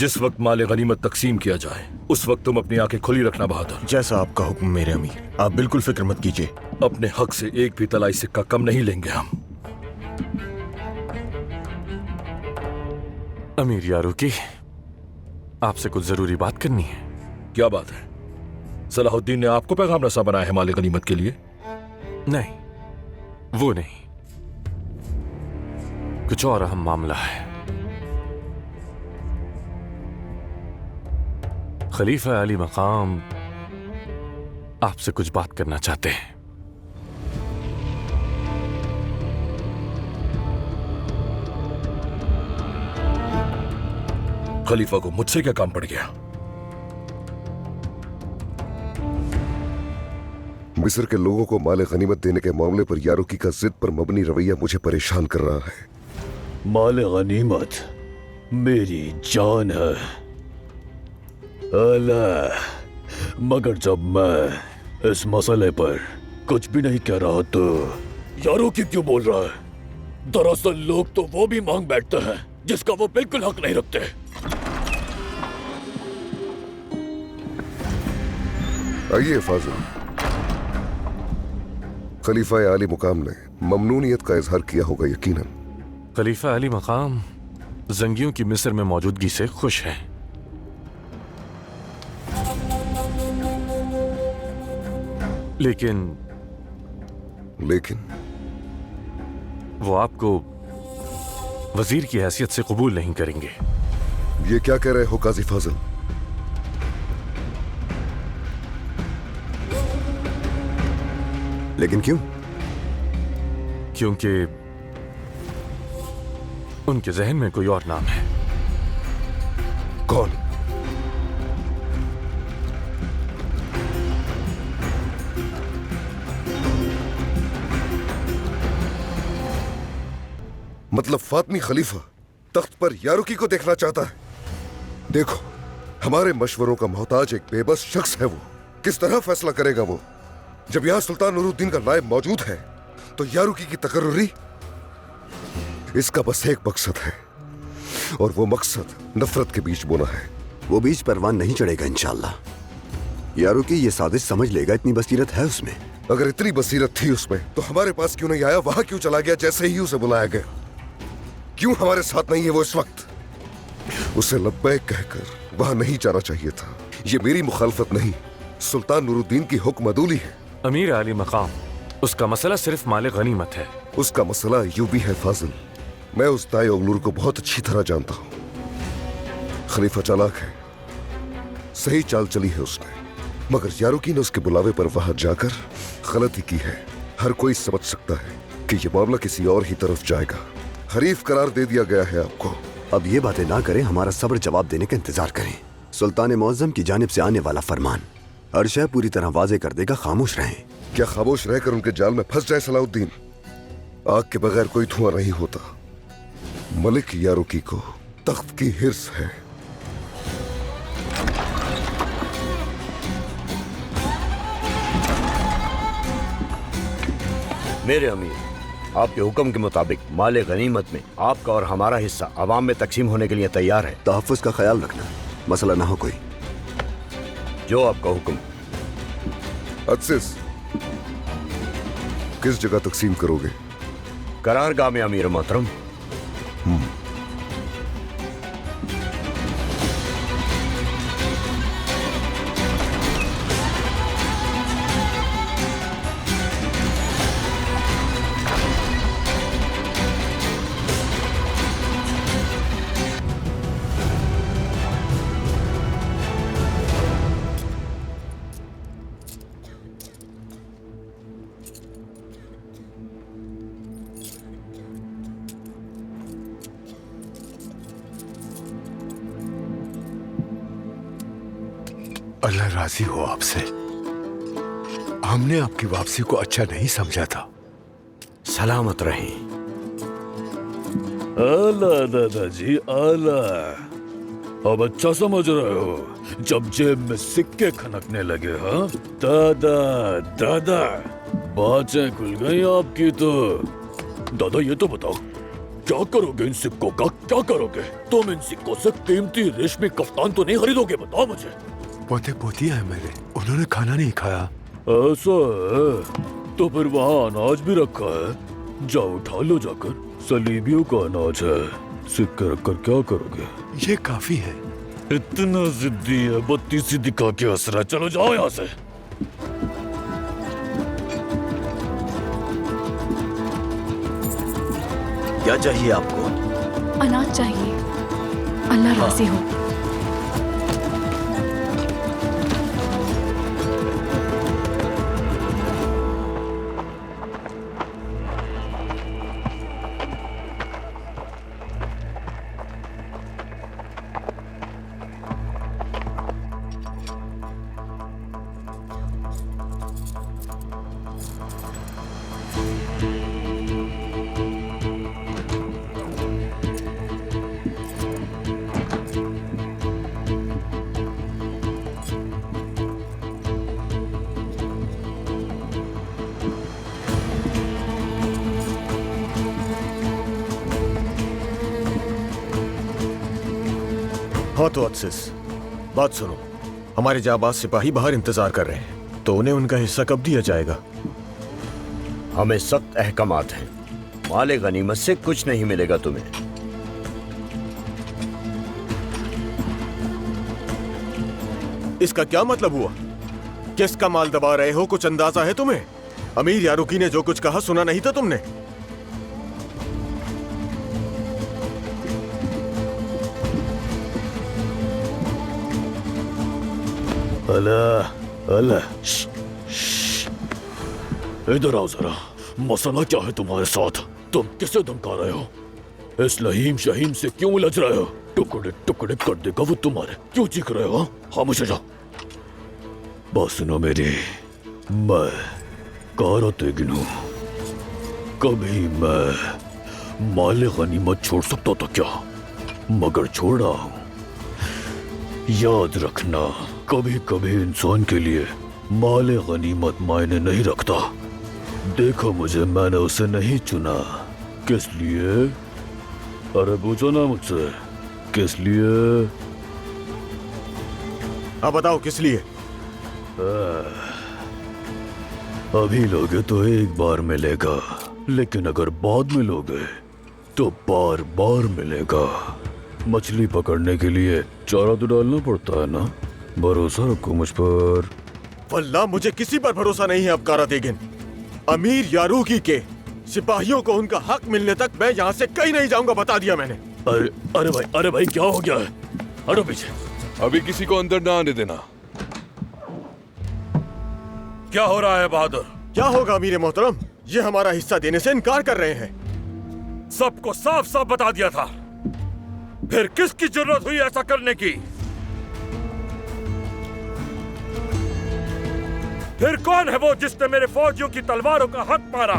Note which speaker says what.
Speaker 1: जिस वक्त माल गनीमत तकसीम किया जाए उस वक्त तुम अपनी आंखें खुली रखना बहादुर।
Speaker 2: जैसा आपका हुक्म मेरे अमीर, आप बिल्कुल फिक्र मत कीजिए।
Speaker 1: अपने हक से एक भी तलाई सिक्का कम नहीं लेंगे हम।
Speaker 3: अमीर यारूकी, आपसे कुछ जरूरी बात करनी है।
Speaker 1: क्या बात है? सलाहुद्दीन ने आपको पैगाम रसा बनाया है माल गनीमत के लिए?
Speaker 3: नहीं, वो नहीं, कुछ और अहम मामला है। खलीफा अली मकाम आपसे कुछ बात करना चाहते हैं।
Speaker 1: खलीफा को मुझसे क्या काम पड़ गया?
Speaker 4: मिस्र के लोगों को माल गनीमत देने के मामले पर यारूकी का जिद पर मबनी रवैया मुझे परेशान कर रहा है।
Speaker 5: माल गनीमत मेरी जान है अला, मगर जब मैं इस मसले पर कुछ भी नहीं कह रहा तो यारूकी क्यों बोल रहा है? दरअसल लोग तो वो भी मांग बैठते हैं जिसका वो बिल्कुल हक नहीं रखते।
Speaker 4: आइए फाजिल, खलीफा आली मुकाम ने ममनूनियत का इजहार किया होगा यकीनन।
Speaker 3: खलीफा अली मकाम जंगियों की मिस्र में मौजूदगी से खुश हैं। लेकिन वो आपको वजीर की हैसियत से कबूल नहीं करेंगे।
Speaker 4: ये क्या कह रहे हो काजी फाजिल?
Speaker 6: लेकिन क्यों?
Speaker 3: क्योंकि उनके जहन में कोई और नाम है।
Speaker 4: कौन? मतलब फातमी खलीफा तख्त पर यारूकी को देखना चाहता है। देखो, हमारे मशवरों का मोहताज एक बेबस शख्स है। वो किस तरह फैसला करेगा? वो जब यहां सुल्तान नूरुद्दीन का नायब मौजूद है तो यारूकी की तकर्रुरी, इसका बस एक मकसद है और वो मकसद नफरत के बीज बोना है।
Speaker 6: वो बीज परवान नहीं चढ़ेगा इंशाअल्लाह। यारूकी ये साजिश समझ लेगा, इतनी बसीरत है उसमें।
Speaker 4: अगर इतनी बसीरत थी उसमें तो हमारे पास क्यों नहीं आया? वहां क्यों चला गया जैसे ही उसे बुलाया गया? क्यों हमारे साथ नहीं है वो इस वक्त? उसे लब्बैक कहकर वहां नहीं जाना चाहिए था। ये मेरी मुखालफत नहीं, सुल्तान नूरुद्दीन की हुक्मदूली है।
Speaker 3: अमीर आली मकाम, उसका मसला सिर्फ माल गनीमत है।
Speaker 4: उसका मसला यूं भी है फाजिल, मैं उस दाई उगलूर को बहुत अच्छी तरह जानता हूं। खलीफा चालाक है, सही चाल चली है उसने, मगर यारूकी ने उसके बुलावे पर वहां जाकर गलती की है। हर कोई समझ सकता है कि यह मामला किसी और ही तरफ जाएगा। हरीफ करार दे दिया गया है आपको।
Speaker 6: अब ये बातें ना करें, हमारा सब्र जवाब देने का इंतजार करें। सुल्तान मुअज्जम की जानिब से आने वाला फरमान हर शय पूरी तरह वाजे कर देगा। खामोश रहें।
Speaker 4: क्या खामोश रहकर उनके जाल में फंस जाए सलाहुद्दीन? आग के बगैर कोई धुआं नहीं होता। मलिक यारूकी को तख्त की हिर्स है।
Speaker 5: मेरे अमीर, आपके हुक्म के मुताबिक माल गनीमत में आपका और हमारा हिस्सा अवाम में तकसीम होने के लिए तैयार है।
Speaker 6: तहफ़्फ़ुज़ का ख्याल रखना, मसला ना हो कोई।
Speaker 5: जो आपका हुक्म।
Speaker 4: अदसिस, किस जगह तकसीम करोगे?
Speaker 5: करारगाह में अमीर मोहतरम।
Speaker 7: अल्लाह राजी हो आपसे। हमने आपकी वापसी को अच्छा नहीं समझा था।
Speaker 5: सलामत रहें।
Speaker 8: आला दादाजी आला। अब अच्छा समझ रहे हो जब जेब में सिक्के खनकने लगे? हाँ दादा दादा, बातें खुल गई आपकी तो। दादा ये तो बताओ,
Speaker 5: क्या करोगे इन सिक्कों का? क्या करोगे तुम? इन सिक्कों से कीमती रेशमी कफ्तान तो नहीं खरीदोगे? बताओ मुझे।
Speaker 7: पोते पोतियां हैं मेरे, उन्होंने खाना नहीं खाया।
Speaker 5: ऐसा है तो फिर वहाँ अनाज भी रखा है, जाओ उठा लो जाकर। सलीबियों का अनाज है, सिक्के रखकर क्या करोगे?
Speaker 7: ये काफी है।
Speaker 5: इतना जिद्दी है, बत्तीसी दिखा के हंस रहा है। चलो जाओ यहाँ से।
Speaker 6: क्या चाहिए आपको?
Speaker 9: अनाज चाहिए। अल्लाह राजी हो।
Speaker 2: हाँ तो अदसिस, बात सुनो। हमारे जाबाज सिपाही बाहर इंतजार कर रहे हैं, तो उन्हें उनका हिस्सा कब दिया जाएगा?
Speaker 10: हमें सख्त अहकामात हैं। माले गनीमत से कुछ नहीं मिलेगा तुम्हें।
Speaker 2: इसका क्या मतलब हुआ? किसका माल दबा रहे हो? कुछ अंदाजा है तुम्हें? अमीर यारुकी ने जो कुछ कहा सुना नहीं था तुमने?
Speaker 5: अल्लाह अल्लाह, इधर आओ जरा। मसला क्या है तुम्हारे साथ? तुम किसे धमका रहे हो? इस लहीम शहीम से क्यों उलझ रहे हो? टुकड़े टुकड़े कर देगा वो तुम्हारे। क्यों चीख रहे हो? खामोश हो जाओ। बस सुनो मेरी, मैं कारा तेगिन हूं। कभी मैं माले गनीमत छोड़ सकता था क्या? मगर छोड़ रहा हूं। याद रखना, कभी कभी इंसान के लिए माले गनीमत मायने नहीं रखता। देखो मुझे, मैंने उसे नहीं चुना। किस लिए? अरे पूछो ना मुझसे, किस लिए?
Speaker 2: अब बताओ किस लिए?
Speaker 5: अभी लोगे तो एक बार मिलेगा, लेकिन अगर बाद में लोगे तो बार बार मिलेगा। मछली पकड़ने के लिए चारा तो डालना पड़ता है ना। भरोसा रखो मुझ पर।
Speaker 2: वल्लाह मुझे किसी पर भरोसा नहीं है अब कारा तेगिन। अमीर यारूकी के सिपाहियों को उनका हक मिलने तक मैं यहाँ से कहीं नहीं जाऊंगा, बता दिया मैंने।
Speaker 5: अरे भाई क्या हो गया है? हटो पीछे।
Speaker 1: अभी किसी को अंदर ना आने देना। क्या हो रहा है बहादुर?
Speaker 2: क्या होगा अमीर मोहतरम? ये हमारा हिस्सा देने से इनकार कर रहे हैं।
Speaker 1: सबको साफ साफ बता दिया था, फिर किसकी जरूरत हुई ऐसा करने की? फिर कौन है वो जिसने मेरे फौजियों की तलवारों का हक मारा?